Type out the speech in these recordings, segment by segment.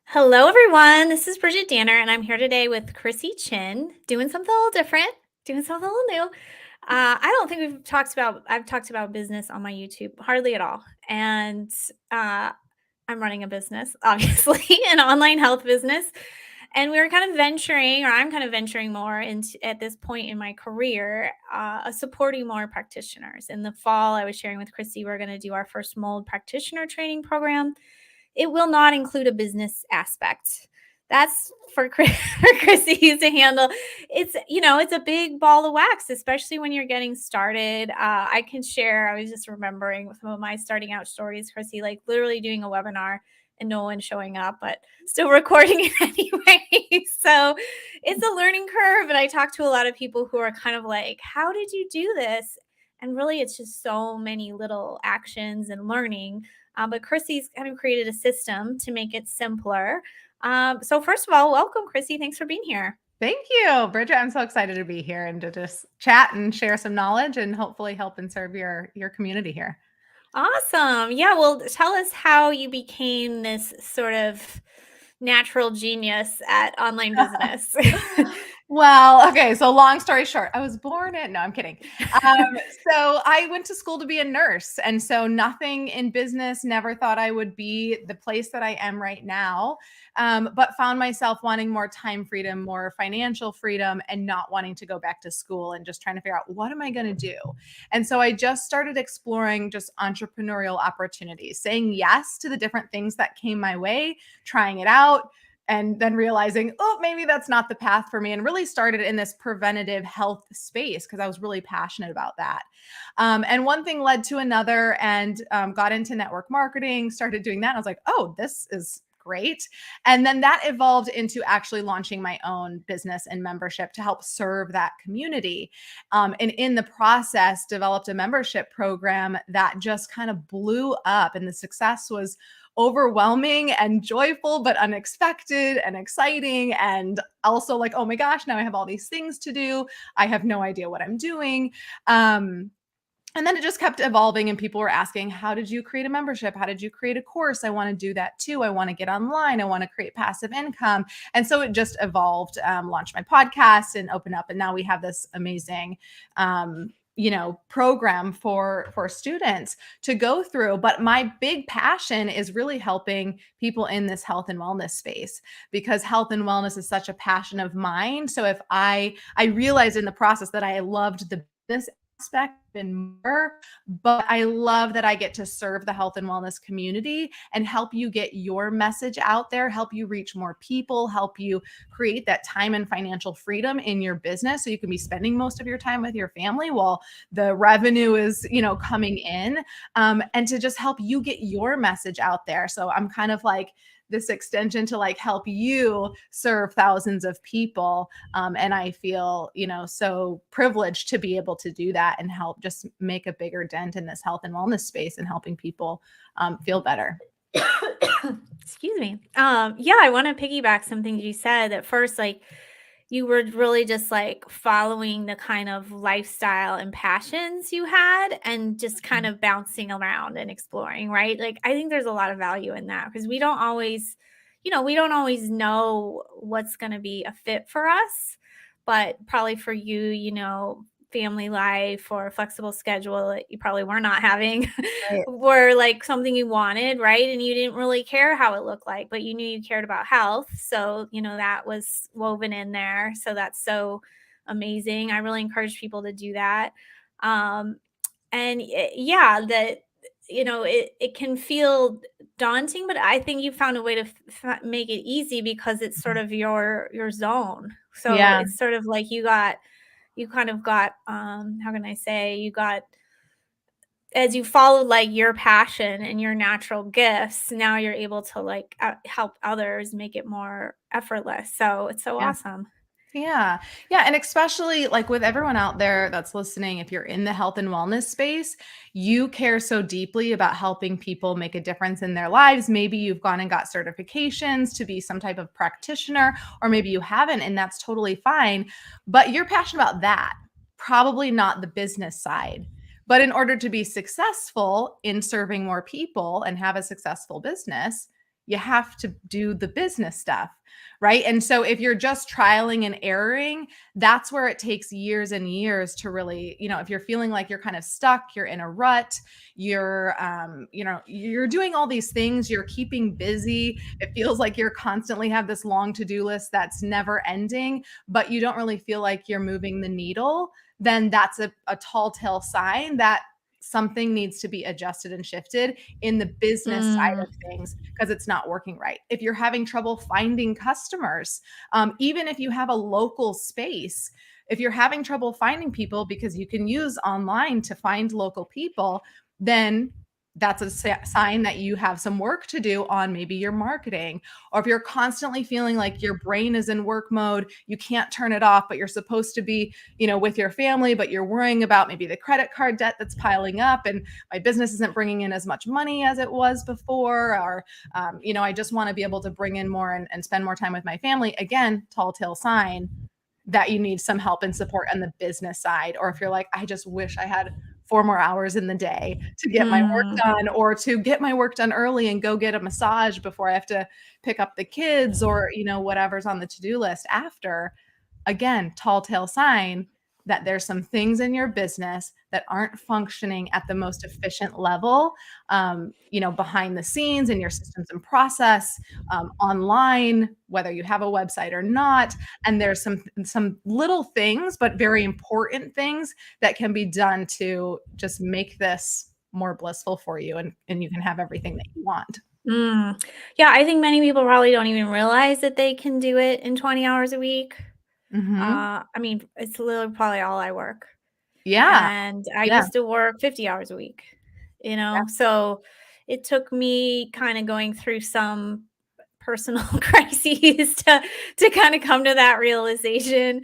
Hello, everyone. This is Bridget Danner, and I'm here today with Krissy Chin, doing something a little different, doing something a little new. I don't think I've talked about business on my YouTube hardly at all. And I'm running a business, obviously, an online health business. And we were kind of venturing, or I'm kind of venturing more into at this point in my career, supporting more practitioners. In the fall, I was sharing with Krissy, we're going to do our first mold practitioner training program. It will not include a business aspect. That's for Krissy to handle. It's a big ball of wax, especially when you're getting started. I can share. I was just remembering some of my starting out stories, Krissy, like literally doing a webinar and no one showing up, but still recording it anyway. So it's a learning curve. And I talk to a lot of people who are kind of like, how did you do this? And really, it's just so many little actions and learning, but Krissy's kind of created a system to make it simpler. So first of all, welcome, Krissy. Thanks for being here. Thank you, Bridget. I'm so excited to be here and to just chat and share some knowledge and hopefully help and serve your community here. Awesome. Yeah. Well, tell us how you became this sort of natural genius at online business. Well, okay. So long story short, I was born in, no, I'm kidding. So I went to school to be a nurse. And so nothing in business, never thought I would be the place that I am right now. But found myself wanting more time freedom, more financial freedom, and not wanting to go back to school and just trying to figure out what am I going to do? And so I just started exploring just entrepreneurial opportunities, saying yes to the different things that came my way, trying it out, and then realizing, oh, maybe that's not the path for me, and really started in this preventative health space because I was really passionate about that. And one thing led to another, and got into network marketing, started doing that. And I was like, oh, this is great. And then that evolved into actually launching my own business and membership to help serve that community. And in the process, developed a membership program that just kind of blew up. And the success was overwhelming and joyful, but unexpected and exciting. And also like, oh my gosh, now I have all these things to do. I have no idea what I'm doing. And then it just kept evolving, and people were asking, how did you create a membership? How did you create a course? I want to do that too. I want to get online. I want to create passive income. And so it just evolved, launched my podcast and opened up. And now we have this amazing, program for students to go through. But my big passion is really helping people in this health and wellness space, because health and wellness is such a passion of mine. So if I realized in the process that I loved the business aspect and more, but I love that I get to serve the health and wellness community and help you get your message out there, help you reach more people, help you create that time and financial freedom in your business so you can be spending most of your time with your family while the revenue is, coming in, and to just help you get your message out there. So I'm kind of like this extension to like help you serve thousands of people. And I feel, so privileged to be able to do that and help just make a bigger dent in this health and wellness space and helping people feel better. Excuse me. Yeah, I want to piggyback something you said at first, like you were really just like following the kind of lifestyle and passions you had and just kind of bouncing around and exploring, right? Like I think there's a lot of value in that because we don't always know what's going to be a fit for us, but probably for you, family life or flexible schedule that you probably were not having Right. were like something you wanted, right? And you didn't really care how it looked like, but you knew you cared about health. So, that was woven in there. So that's so amazing. I really encourage people to do that. Um, yeah, that, it can feel daunting, but I think you found a way to make it easy because it's sort of your zone. So Yeah. it's sort of like you kind of got, how can I say, you got, as you followed like your passion and your natural gifts, now you're able to like help others make it more effortless. So it's so Yeah. awesome. Yeah. Yeah. And especially like with everyone out there that's listening, if you're in the health and wellness space, you care so deeply about helping people make a difference in their lives. Maybe you've gone and got certifications to be some type of practitioner, or maybe you haven't, and that's totally fine. But you're passionate about that, probably not the business side. But in order to be successful in serving more people and have a successful business, You have to do the business stuff, right? And so if you're just trialing and erroring, that's where it takes years and years to really, if you're feeling like you're kind of stuck, you're in a rut, you're you're doing all these things, you're keeping busy, it feels like you're constantly have this long to-do list that's never ending, but you don't really feel like you're moving the needle, then that's a tall tale sign that something needs to be adjusted and shifted in the business side of things, because it's not working right. If you're having trouble finding customers, even if you have a local space, if you're having trouble finding people because you can use online to find local people, then that's a sign that you have some work to do on maybe your marketing. Or if you're constantly feeling like your brain is in work mode, you can't turn it off, but you're supposed to be, with your family, but you're worrying about maybe the credit card debt that's piling up and my business isn't bringing in as much money as it was before, or, I just want to be able to bring in more and spend more time with my family. Again, tall tale sign that you need some help and support on the business side. Or if you're like, I just wish I had 4 more hours in the day to get my work done, or to get my work done early and go get a massage before I have to pick up the kids, or, whatever's on the to-do list after. Again, tall tale sign that there's some things in your business that aren't functioning at the most efficient level, behind the scenes in your systems and process, online, whether you have a website or not. And there's some little things, but very important things that can be done to just make this more blissful for you, and you can have everything that you want. Yeah, I think many people probably don't even realize that they can do it in 20 hours a week. Mm-hmm. I mean, it's literally probably all I work. Yeah. And I Yeah. used to work 50 hours a week, Yeah. so it took me kind of going through some personal crises to kind of come to that realization.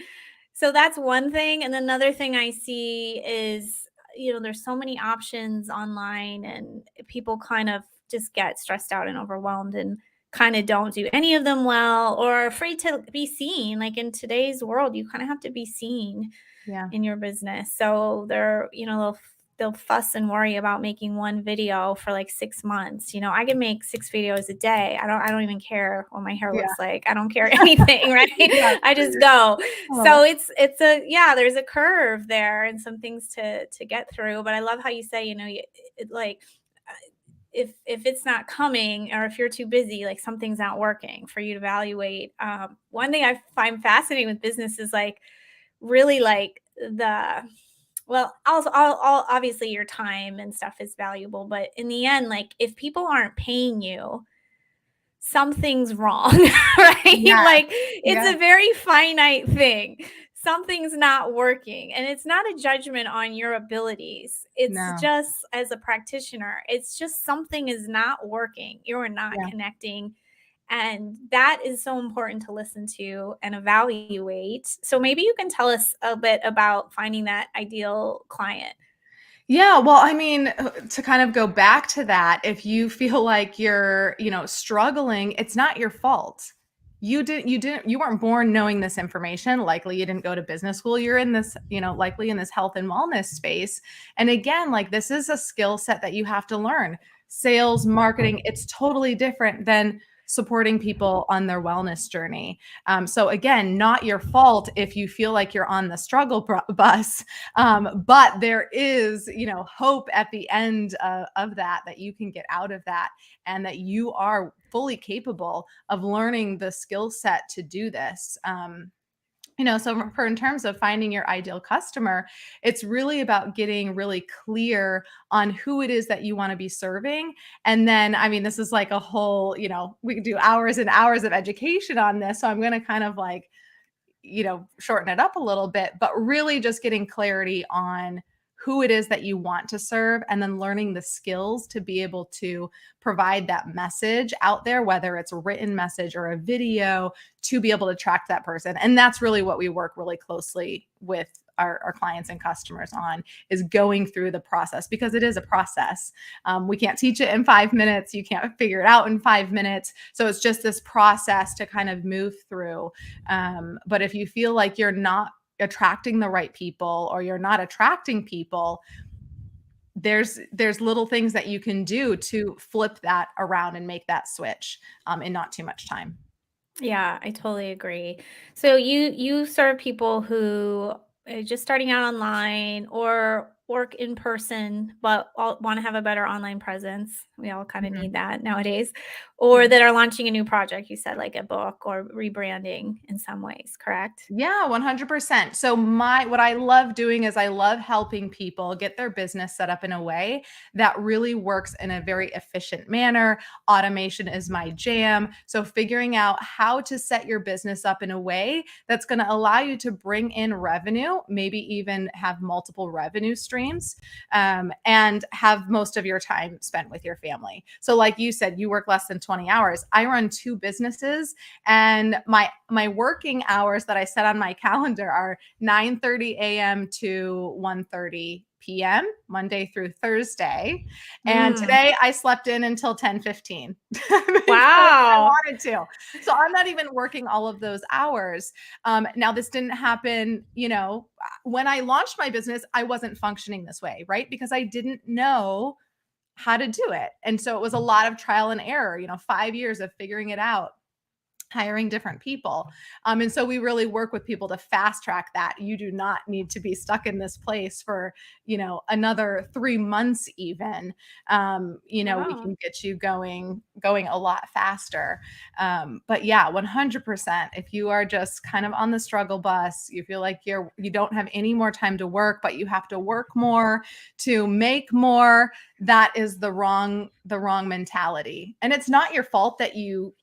So that's one thing. And another thing I see is, there's so many options online, and people kind of just get stressed out and overwhelmed and kind of don't do any of them well, or are afraid to be seen. Like in today's world, you kind of have to be seen Yeah. in your business. So they'll fuss and worry about making one video for like 6 months. I can make 6 videos a day. I don't even care what my hair Yeah. looks like. I don't care anything, right? Yeah. I just go. I love So it. there's a curve there and some things to get through. But I love how you say, like if it's not coming, or if you're too busy, like something's not working for you to evaluate. One thing I find fascinating with business is like really like the well, also all obviously your time and stuff is valuable, but in the end, like if people aren't paying you, something's wrong, right? Yeah. Like it's Yeah. a very finite thing. Something's not working, and it's not a judgment on your abilities. It's No. just as a practitioner, it's just something is not working. You're not Yeah. connecting, and that is so important to listen to and evaluate. So maybe you can tell us a bit about finding that ideal client. Yeah, well, I mean, to kind of go back to that, if you feel like you're, struggling, it's not your fault. You weren't born knowing this information. Likely you didn't go to business school. You're in this, likely in this health and wellness space. And again, like this is a skill set that you have to learn. Sales, marketing, it's totally different than supporting people on their wellness journey. So again, not your fault if you feel like you're on the struggle bus. But there is, hope at the end of that you can get out of that, and that you are fully capable of learning the skill set to do this. So for in terms of finding your ideal customer, it's really about getting really clear on who it is that you want to be serving. And then, I mean, this is like a whole, we could do hours and hours of education on this. So I'm going to kind of like, shorten it up a little bit, but really just getting clarity on who it is that you want to serve, and then learning the skills to be able to provide that message out there, whether it's a written message or a video, to be able to track that person. And that's really what we work really closely with our clients and customers on, is going through the process, because it is a process. We can't teach it in 5 minutes. You can't figure it out in 5 minutes. So it's just this process to kind of move through. But if you feel like you're not attracting the right people, or you're not attracting people, there's little things that you can do to flip that around and make that switch in not too much time. Yeah, I totally agree. So you serve people who are just starting out online or work in person, but want to have a better online presence. We all kind of Mhm. need that nowadays. Yeah. Or that are launching a new project, you said like a book or rebranding in some ways, correct? Yeah, 100%. So what I love doing is I love helping people get their business set up in a way that really works in a very efficient manner. Automation is my jam. So figuring out how to set your business up in a way that's going to allow you to bring in revenue, maybe even have multiple revenue streams, and have most of your time spent with your family. So like you said, you work less than 20 hours. I run two businesses, and my working hours that I set on my calendar are 9:30 a.m. to 1:30 p.m. Monday through Thursday. And Mm, today I slept in until 10:15 because I wow. wanted to. So I'm not even working all of those hours. Now this didn't happen, when I launched my business, I wasn't functioning this way, right? Because I didn't know how to do it. And so it was a lot of trial and error, 5 years of figuring it out, hiring different people. And so we really work with people to fast track that. You do not need to be stuck in this place for, another 3 months even. We Wow. can get you going a lot faster. But yeah, 100%. If you are just kind of on the struggle bus, you feel like you don't have any more time to work, but you have to work more to make more, that is the wrong mentality. And it's not your fault that you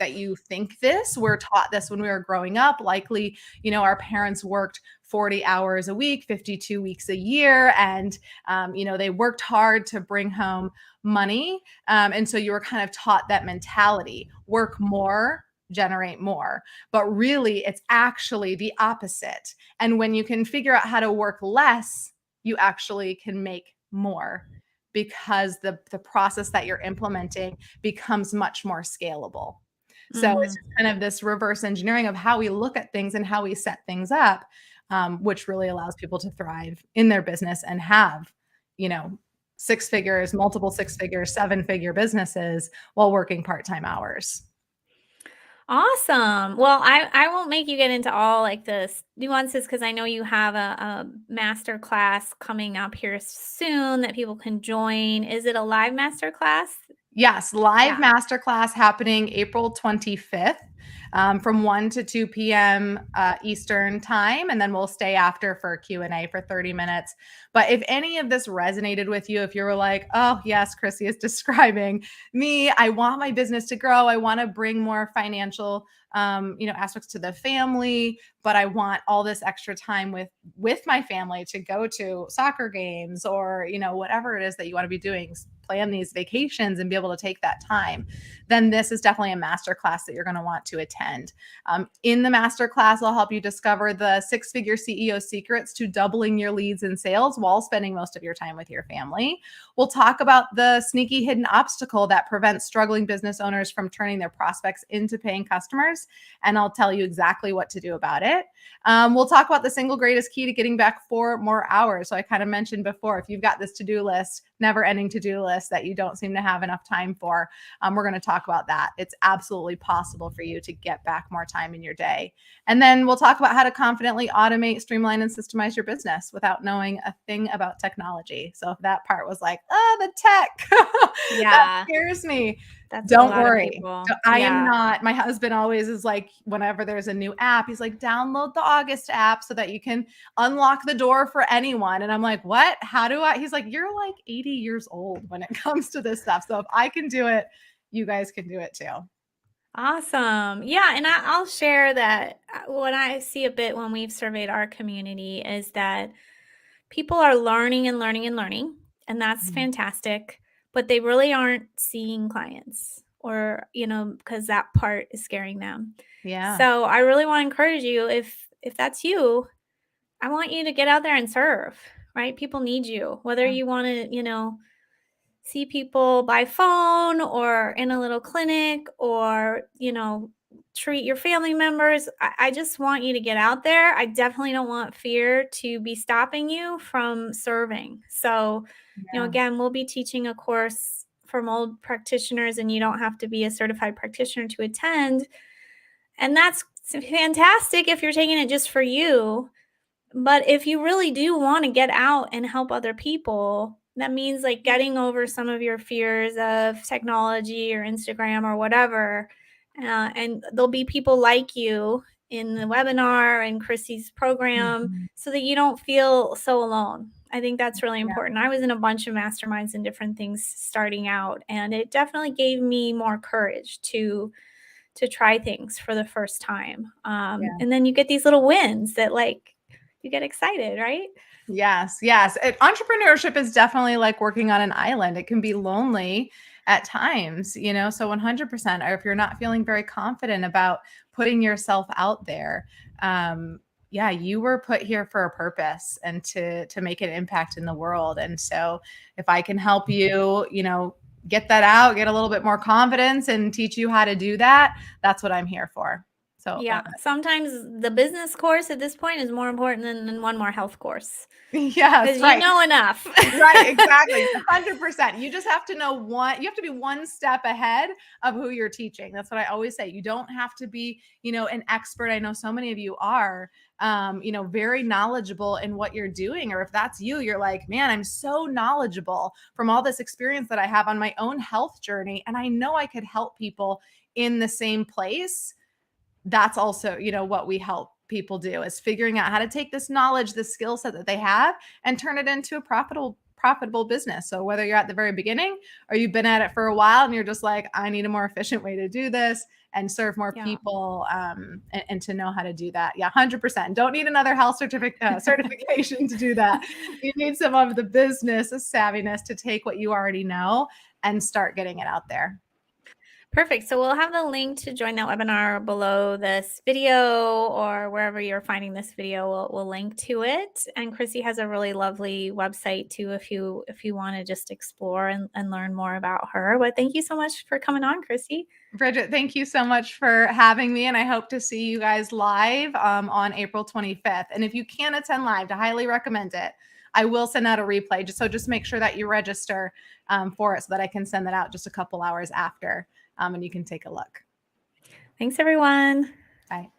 think this. We're taught this when we were growing up. Likely, our parents worked 40 hours a week, 52 weeks a year, and they worked hard to bring home money. And so you were kind of taught that mentality: work more, generate more. But really, it's actually the opposite. And when you can figure out how to work less, you actually can make more, because the process that you're implementing becomes much more scalable. So it's Mm. just kind of this reverse engineering of how we look at things and how we set things up, which really allows people to thrive in their business and have, you know, six figures, multiple six figures, seven-figure businesses while working part-time hours. Awesome. Well, I won't make you get into all like the nuances because I know you have a master class coming up here soon that people can join. Is it a live master class? Yes, live Yeah. masterclass happening April 25th, from 1 to 2 p.m. Eastern time, and then we'll stay after for Q&A for 30 minutes. But if any of this resonated with you, if you were like, oh, yes, Krissy is describing me, I want my business to grow, I want to bring more financial aspects to the family, but I want all this extra time with my family to go to soccer games or whatever it is that you want to be doing, plan these vacations and be able to take that time, then this is definitely a masterclass that you're going to want to attend. In the masterclass, I'll help you discover the six-figure CEO secrets to doubling your leads and sales while spending most of your time with your family. We'll talk about the sneaky hidden obstacle that prevents struggling business owners from turning their prospects into paying customers, and I'll tell you exactly what to do about it. We'll talk about the single greatest key to getting back 4 more hours. So I kind of mentioned before, if you've got this to-do list, never-ending to-do list that you don't seem to have enough time for, we're going to talk about that. It's absolutely possible for you to get back more time in your day. And then we'll talk about how to confidently automate, streamline, and systemize your business without knowing a thing about technology. So if that part was like, oh, the tech, that Yeah. scares me, That's a don't lot of worry. people. So I am Yeah. not, my husband always is like, whenever there's a new app, he's like, download the August app so that you can unlock the door for anyone. And I'm like, what? How do I? He's like, you're like 80 years old when it comes to this stuff. So if I can do it, you guys can do it too. Awesome. Yeah, and I'll share that what I see a bit when we've surveyed our community is that people are learning and learning and learning, and that's Mhm. fantastic, but they really aren't seeing clients or, because that part is scaring them. Yeah. So I really want to encourage you if that's you, I want you to get out there and serve, right? People need you, whether Yeah. you want to, see people by phone or in a little clinic or, treat your family members. I just want you to get out there. I definitely don't want fear to be stopping you from serving. So, Yeah. again, we'll be teaching a course for mold practitioners, and you don't have to be a certified practitioner to attend. And that's fantastic if you're taking it just for you. But if you really do want to get out and help other people, that means like getting over some of your fears of technology or Instagram or whatever. And there'll be people like you in the webinar and Krissy's program Mhm. so that you don't feel so alone. I think that's really Yeah. important. I was in a bunch of masterminds and different things starting out, and it definitely gave me more courage to try things for the first time. Yeah. And then you get these little wins that like you get excited, right? Yes, yes. Entrepreneurship is definitely like working on an island. It can be lonely at times, so 100%. Or if you're not feeling very confident about putting yourself out there, yeah, you were put here for a purpose and to make an impact in the world. And so if I can help you, get that out, get a little bit more confidence and teach you how to do that, that's what I'm here for. So Yeah, sometimes the business course at this point is more important than one more health course yes, because you right. know enough. Right, exactly. 100%. You just have to know you have to be one step ahead of who you're teaching. That's what I always say. You don't have to be, an expert. I know so many of you are, very knowledgeable in what you're doing. Or if that's you, you're like, man, I'm so knowledgeable from all this experience that I have on my own health journey. And I know I could help people in the same place. That's also, what we help people do is figuring out how to take this knowledge, this skill set that they have and turn it into a profitable business. So whether you're at the very beginning or you've been at it for a while and you're just like, I need a more efficient way to do this and serve more Yeah. people and to know how to do that. Yeah, 100%. Don't need another health certification to do that. You need some of the business savviness to take what you already know and start getting it out there. Perfect. So we'll have the link to join that webinar below this video, or wherever you're finding this video, we'll link to it. And Krissy has a really lovely website too if you want to just explore and learn more about her. But thank you so much for coming on, Krissy. Bridget, thank you so much for having me. And I hope to see you guys live on April 25th. And if you can attend live, I highly recommend it. I will send out a replay. Just make sure that you register for it so that I can send that out just a couple hours after and you can take a look. Thanks, everyone. Bye.